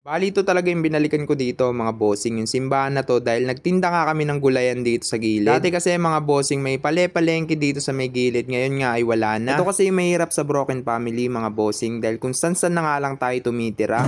Bali ito talaga yung binalikan ko dito mga bossing, yung simbahan na to dahil nagtinda nga kami ng gulayan dito sa gilid. Dati kasi mga bossing may pale-palengke dito sa may gilid, ngayon nga ay wala na. Ito kasi yung mahirap sa broken family mga bossing dahil kung san-san na nga lang tayo tumitira.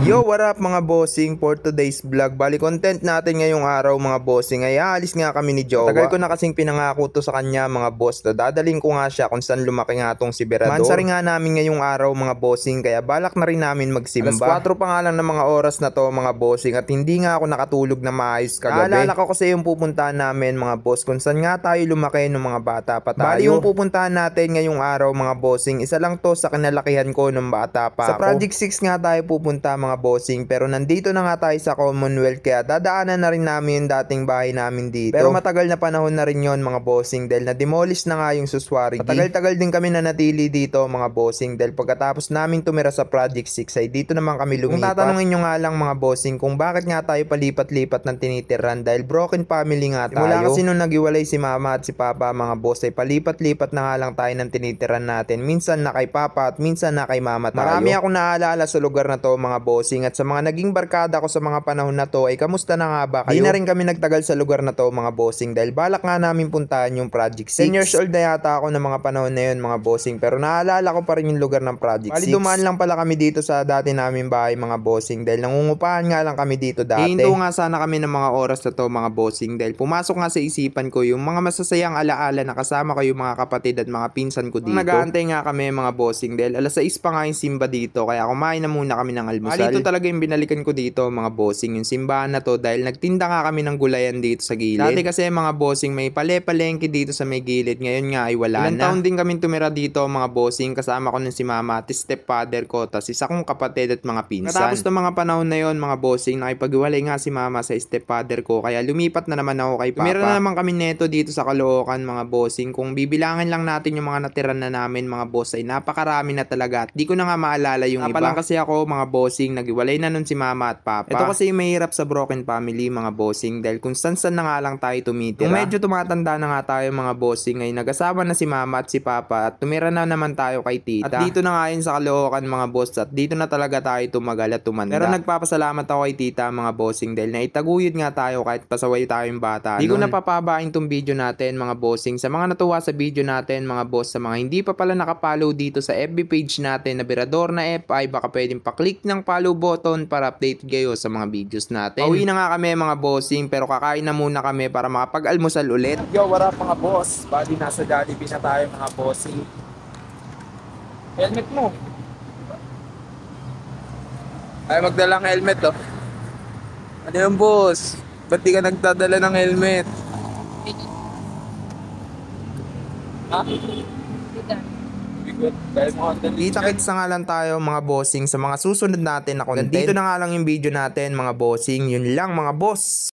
Yo, what up mga bossing, for today's vlog. Bali content natin ngayong araw mga bossing ay aalis nga kami ni Jowa. Tagal ko na kasing pinangako to sa kanya mga boss na dadaling ko nga siya kung saan lumaki nga tong si Berador. Mansari nga namin ngayong araw mga bossing kaya balak na rin namin magsimba. Alas 4 pa nga lang ng mga oras na to mga bossing at hindi nga ako nakatulog na maayos kagabi. Naalala ko kasi yung pupuntahan namin mga boss kung saan nga tayo lumaki ng mga bata pa tayo. Bali yung pupuntahan natin ngayong araw mga bossing, isa lang to sa kinalakihan ko ng bata pa sa ako. Project 6 nga tayo pupunta mga bossing pero nandito na nga tayo sa Commonwealth kaya dadaanan na rin namin yung dating bahay namin dito. Pero matagal na panahon na rin yon mga bossing dahil na-demolish na nga yung Suswari. Matagal-tagal din kami nanatili dito mga bossing dahil pagkatapos namin tumira sa Project 6 ay dito naman kami lumipat. Kung tatanungin nyo nga lang mga bossing kung bakit nga tayo palipat-lipat ng tinitiran dahil broken family nga tayo. Mula kasi nung nagiwalay si mama at si papa mga boss ay palipat-lipat na nga lang tayo ng tinitiran natin. Minsan na kay papa at minsan na kay mama tayo. Marami akong naaalala sa lugar na to mga bossing at sa mga naging barkada ko sa mga panahon na to ay kamusta na nga ba kayo? Di na rin kami nagtagal sa lugar na to mga bossing dahil balak nga namin puntahan yung Project 6. 10 years old na yata ako ng mga panahon na yun mga bossing pero naalala ko pa rin yung lugar ng Project 6. Bali dumaan lang pala kami dito sa dati namin bahay mga bossing dahil nangungupahan nga lang kami dito dati. Hinto nga sana kami ng mga oras na to mga bossing dahil pumasok nga sa isipan ko yung mga masasayang alaala na kasama ko yung mga kapatid at mga pinsan ko dito. Nag-aantay nga kami mga bossing dahil alas 6 pa nga yung simba dito kaya kumain na muna kami ng almusal. Bali ito talaga yung binalikan ko dito mga bossing, yung simbahan na to dahil nagtinda nga kami ng gulayan dito sa gilid. Dati kasi mga bossing may pale-palengke dito sa may gilid, ngayon nga ay wala na. Ilang taon din kami tumira dito mga bossing, kasama ko ng si mama at stepfather ko tas isa kong kapatid at mga pinsan. Katapos ng mga panahon na yon mga bossing nakipag-iwalay nga si mama sa stepfather ko kaya lumipat na naman ako kay papa. Tumira na naman kami neto dito sa Caloocan mga bossing, kung bibilangin lang natin yung mga natiran na namin mga boss ay napakarami na talaga at di ko na nga maalala yung iba. Lang kasi ako mga bossing nagiwalay na nun si mama at papa. Ito kasi yung mahirap sa broken family mga bossing dahil kung san-san na nga lang tayo tumitira. Kung medyo tumatanda na nga tayo mga bossing ay nag-asawa na si mama at si papa at tumira na naman tayo kay tita. At dito na nga yun sa Caloocan mga boss at dito na talaga tayo tumagal at tumanda. Pero nagpapasalamat ako kay tita mga bossing dahil naitaguyod nga tayo kahit pasaway tayong bata. Di ko napapabain tong video natin mga bossing. Sa mga natuwa sa video natin mga boss, sa mga hindi pa pala nakapollow dito sa FB page natin na Berador na FI, baka pwedeng paklik ng follow button para update kayo sa mga videos natin. Pauwi na nga kami mga bossing pero kakain na muna kami para makapag-almusal ulit. Yo, what up mga boss? Bali nasa Jollibee na tayo mga bossing. Helmet mo. Ay magdalang helmet oh. Ano yung boss? Ba't di ka nagdadala ng helmet? Ha? Kita-kits na nga lang tayo mga bossing sa mga susunod natin na content. Dito na nga lang yung video natin mga bossing. Yun lang mga boss.